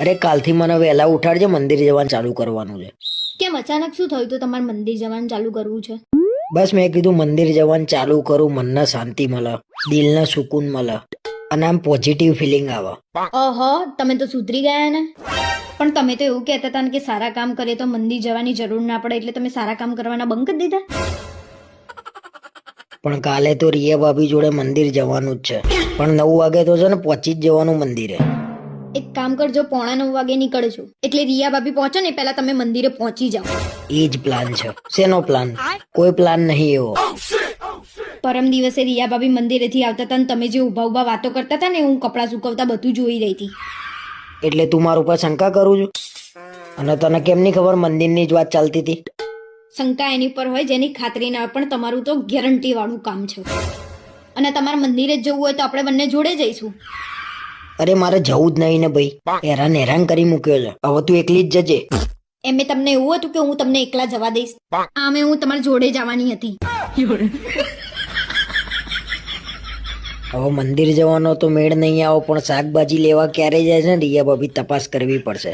અરે કાલથી મને વહેલા ઉઠાડજે, મંદિર જવાનું ચાલુ કરવાનું છે. કેમ અચાનક શું થયું તો તમારે મંદિર જવાનું ચાલુ કરવું છે? બસ મેં કીધું મંદિર જવાનું ચાલુ કરું, મનને શાંતિ મળે, દિલને સુકૂન મળે અને આમ પોઝિટિવ ફિલિંગ આવે. ઓહો, તમે તો સુધરી ગયા ને. પણ તમે તો એવું કહેતા હતા ને કે સારા કામ કરીએ તો મંદિર જવાની જરૂર ના પડે, એટલે તમે સારા કામ કરવાના બંધ કરી દીધા. પણ કાલે તો રિયા ભાભી જોડે મંદિર જવાનું જ છે, પણ 9 વાગે તો છે ને પહોંચી જ જવાનું મંદિરે. એક કામ કરજો, 8:45 વાગે નીકળજો, એટલે રિયા ભાભી પહોંચે ને પહેલા તમે મંદિરે પહોંચી જાઓ. એ જ પ્લાન છે. શેનો પ્લાન? કોઈ પ્લાન નહીં એવો. પરમ દિવસે રિયા ભાભી મંદિરેથી આવતા હતા ને તમે જે ઊભા ઊભા વાતો કરતા હતા ને, હું કપડાં સુકવતા બધું જોઈ રહી હતી. એટલે તું મારા ઉપર શંકા કરું છું? અને તને કેમ ની ખબર મંદિરની જ વાત ચાલતી હતી? શંકા એની પર હોય જેની ખાતરી ના હોય, પણ તમારું તો ગેરંટી વાળું કામ છે. અને તમારે મંદિરે જ જવું હોય તો આપણે બંને જોડે જઈશું. અરે મારે જવું જ નહીં ને ભાઈ, હેરાન કરી મૂક્યો છે. હવે તું એકલી જ જજે. એમે તમને એવું હતું કે હું તમને એકલા જવા દઈશ? આમે હું તમારી જોડે જવાની હતી. હવે મંદિર જવાનો તો મેળ નહીં આવો, પણ શાકભાજી લેવા ક્યારે જાય છે ને રિયા ભાભી તપાસ કરવી પડશે.